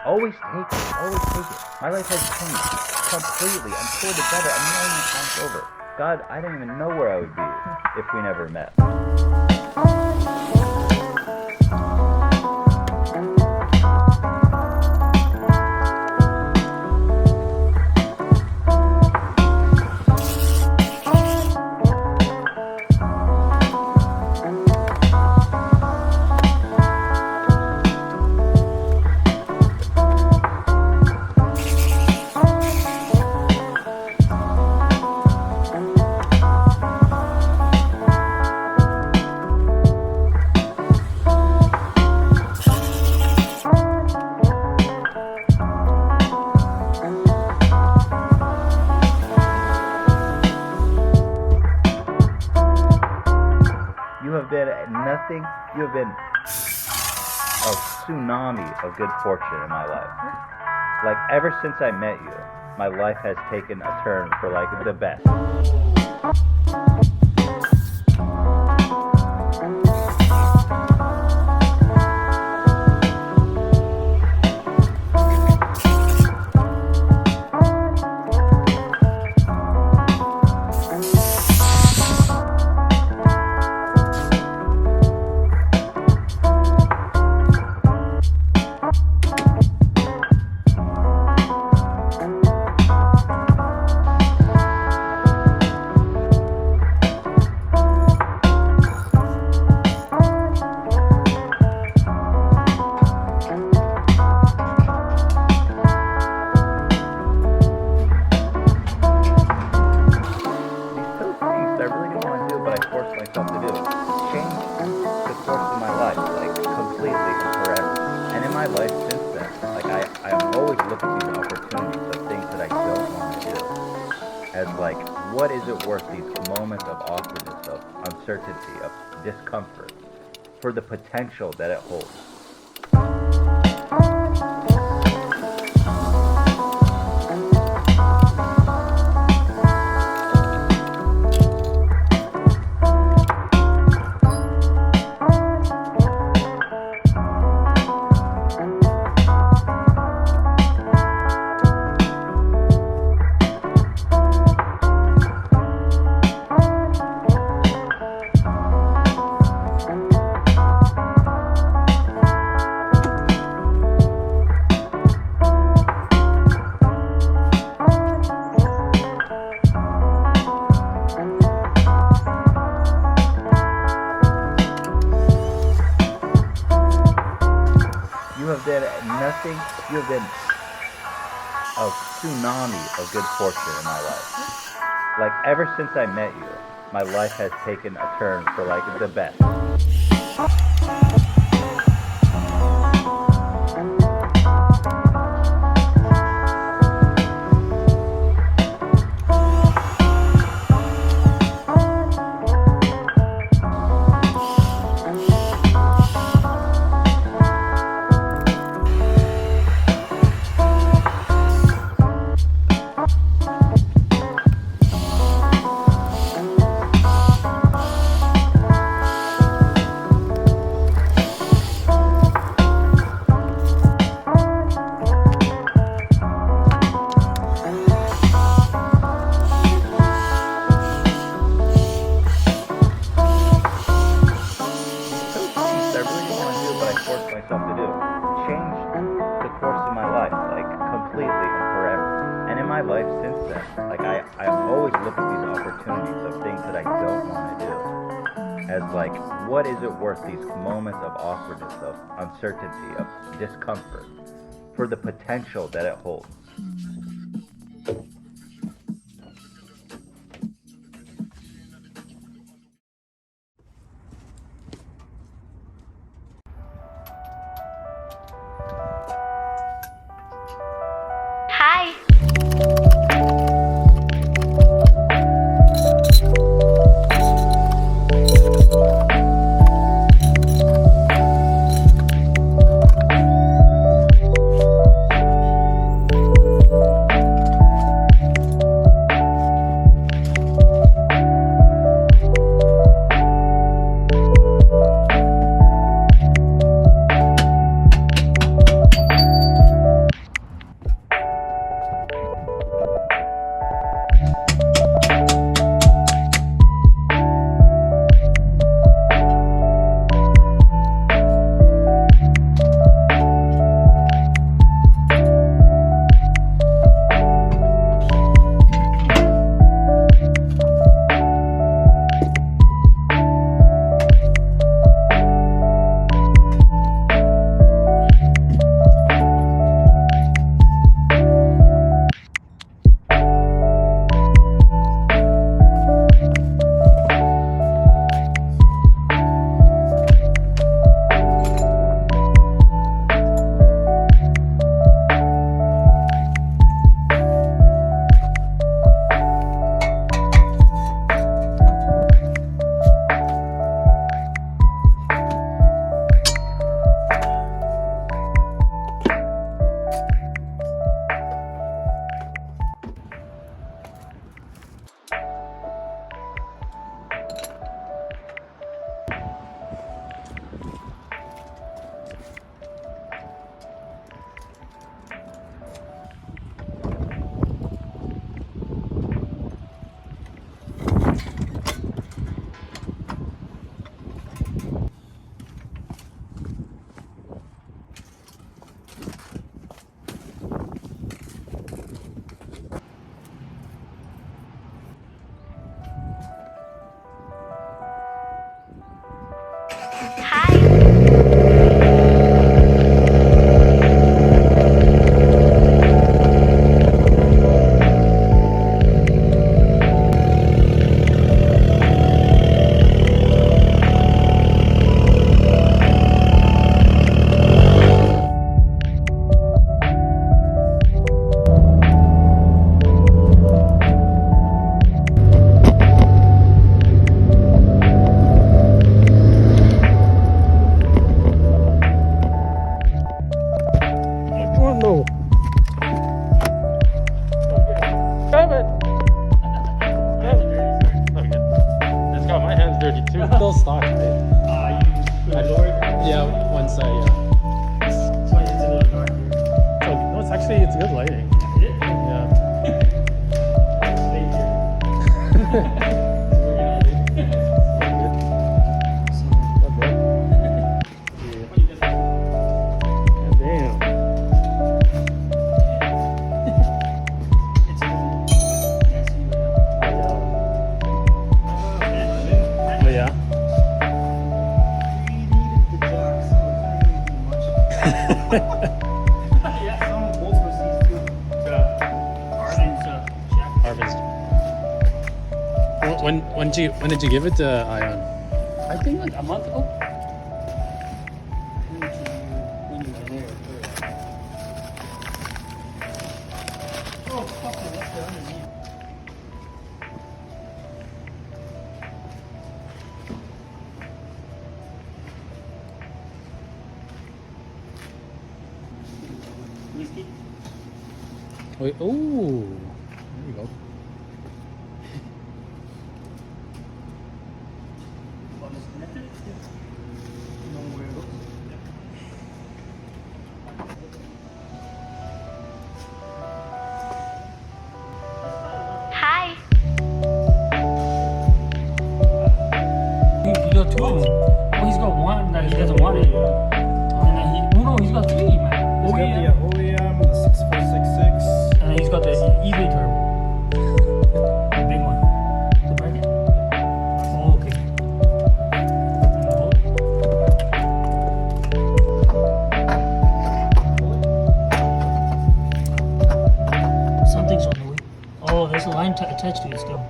Always take it. Always take it. My life has changed completely. I'm for the better a million times over. God, I don't even know where I would be if we never met. You have been a tsunami of good fortune in my life. Like, ever since I met you, my life has taken a turn for, like, the best. What is it worth, these moments of awkwardness, of uncertainty, of discomfort, for the potential that it holds? You have been a tsunami of good fortune in my life. Like, ever since I met you, my life has taken a turn for, like, the best. What is it worth, these moments of awkwardness, of uncertainty, of discomfort, for the potential that it holds? Hi. Hi. Oh no. Kevin! It's got my hands dirty too. Still stock, right? Yeah, one side, yeah. So, no, it's actually, it's good lighting. Damn. Oh yeah. Harvest. When did you give it to Ion? I think like a month ago. Oh, fuck, that's the underneath. Whiskey. Wait, oh, there you go. Hi. He got two of them. Oh, he's got one that he doesn't want it. And then he's got three, man. He's got the OEM, the 6466. And then he's got the eBay turbo. The big one. The bracket. Oh, okay. Something's on the way. Oh, there's a line attached to it still.